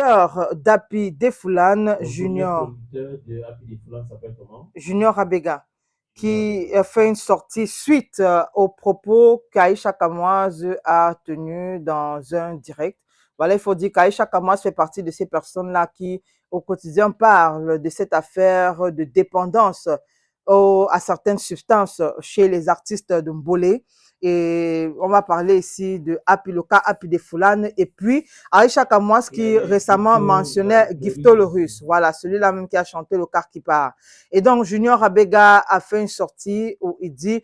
producteur d'Happy Defoulan, Le premier producteur de Happy Defoulan s'appelle comment? Junior Abega, Junior qui Abega. a fait une sortie suite aux propos qu'Aïcha Kamoise a tenus dans un direct. Voilà, il faut dire qu'Aïcha Kamoise fait partie de ces personnes-là qui, au quotidien, parlent de cette affaire de dépendance à certaines substances chez les artistes de Mbolé. Et on va parler ici de Happy Loka, Happy Defoulan, et puis Aïcha Kamoise Il y qui avait récemment Gifto, mentionnait Gifto le aussi. Russe. Voilà, celui-là même qui a chanté Le Car qui part. Et donc, Junior Abega a fait une sortie où il dit,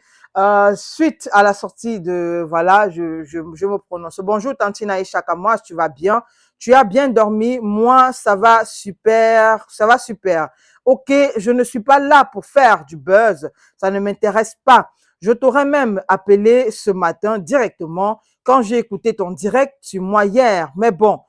suite à la sortie de, voilà, je me prononce. Bonjour, Tantine Aïcha Kamoise, tu vas bien? Tu as bien dormi? Moi, ça va super, ça va super. Ok, je ne suis pas là pour faire du buzz, ça ne m'intéresse pas. Je t'aurais même appelé ce matin directement quand j'ai écouté ton direct sur moi hier. Mais bon,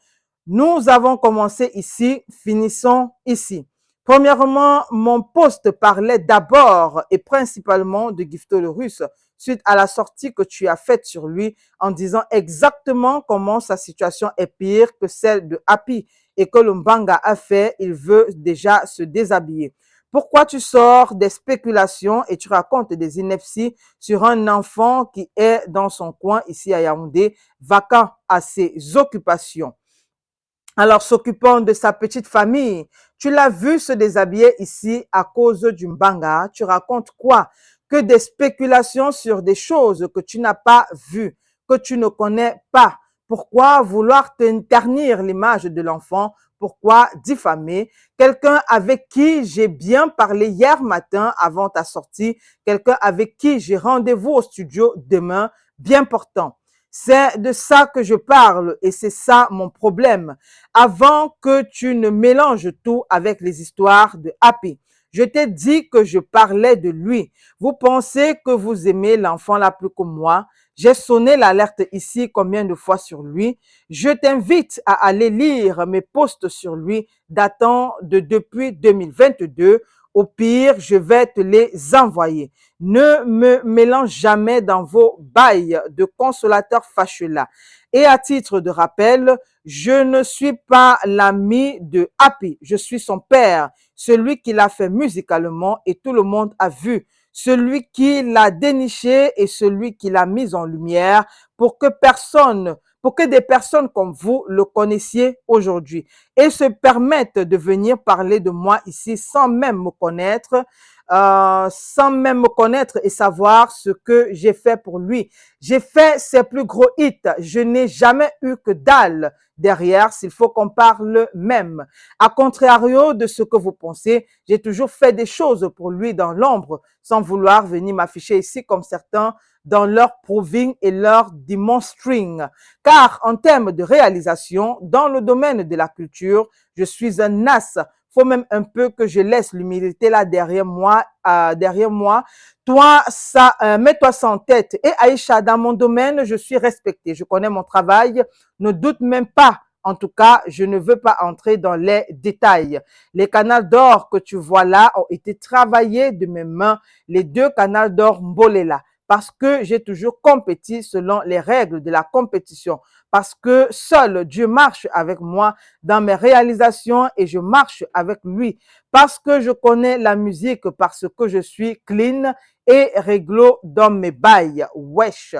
nous avons commencé ici, finissons ici. Premièrement, mon post parlait d'abord et principalement de Gifto le Russe suite à la sortie que tu as faite sur lui en disant exactement comment sa situation est pire que celle de Happy et que le Mbanga a fait, il veut déjà se déshabiller. Pourquoi tu sors des spéculations et tu racontes des inepties sur un enfant qui est dans son coin ici à Yaoundé, vacant à ses occupations? Alors, s'occupant de sa petite famille, tu l'as vu se déshabiller ici à cause du Mbanga. Tu racontes quoi? Que des spéculations sur des choses que tu n'as pas vues, que tu ne connais pas. Pourquoi vouloir ternir l'image de l'enfant? Pourquoi diffamer quelqu'un avec qui j'ai bien parlé hier matin avant ta sortie, quelqu'un avec qui j'ai rendez-vous au studio demain, bien portant. C'est de ça que je parle et c'est ça mon problème. Avant que tu ne mélanges tout avec les histoires de Happy, je t'ai dit que je parlais de lui. Vous pensez que vous aimez l'enfant là plus que moi? J'ai sonné l'alerte ici combien de fois sur lui. Je t'invite à aller lire mes posts sur lui datant de depuis 2022. Au pire, je vais te les envoyer. Ne me mélange jamais dans vos bails de consolateurs fâcheux là. Et à titre de rappel, je ne suis pas l'ami de Happy, je suis son père, celui qui l'a fait musicalement et tout le monde a vu, celui qui l'a déniché et celui qui l'a mis en lumière pour que des personnes comme vous le connaissiez aujourd'hui et se permettent de venir parler de moi ici sans même me connaître et savoir ce que j'ai fait pour lui. J'ai fait ses plus gros hits. Je n'ai jamais eu que dalle derrière, s'il faut qu'on parle même. À contrario de ce que vous pensez, j'ai toujours fait des choses pour lui dans l'ombre, sans vouloir venir m'afficher ici comme certains dans leur proving et leur demonstring. Car en termes de réalisation, dans le domaine de la culture, je suis un as. Faut même un peu que je laisse l'humilité là derrière moi, Toi, ça, mets-toi ça en tête. Et Aïcha, dans mon domaine, je suis respectée. Je connais mon travail. Ne doute même pas. En tout cas, je ne veux pas entrer dans les détails. Les canals d'or que tu vois là ont été travaillés de mes mains. Les deux canals d'or Mbolela. Parce que j'ai toujours compéti selon les règles de la compétition. Parce que seul Dieu marche avec moi dans mes réalisations et je marche avec lui. Parce que je connais la musique, parce que je suis clean et réglo dans mes bails. Wesh.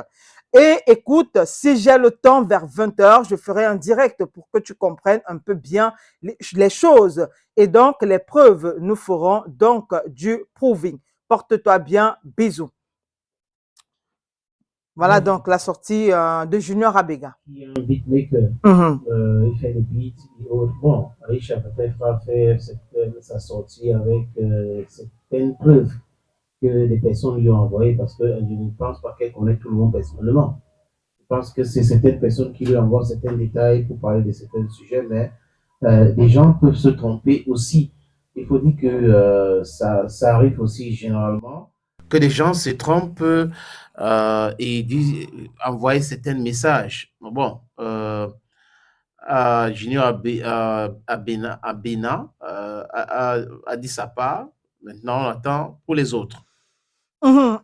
Et écoute, si j'ai le temps vers 20h, je ferai un direct pour que tu comprennes un peu bien les choses. Et donc, les preuves nous feront donc du proving. Porte-toi bien. Bisous. Voilà Donc, donc la sortie de Junior Abega. qui est un beatmaker. Mhm. Il fait des beats et autres. Bon, Aïcha peut-être va faire sa sortie avec certaines preuves que des personnes lui ont envoyées parce que je ne pense pas qu'elle connaît tout le monde personnellement. Je pense que c'est certaines personnes qui lui envoient certains détails pour parler de certains sujets, mais les gens peuvent se tromper aussi. Il faut dire que ça arrive aussi généralement que les gens se trompent et disent, envoient certains messages. Bon, Junior Abena a dit sa part. Maintenant, on attend pour les autres. Mhm.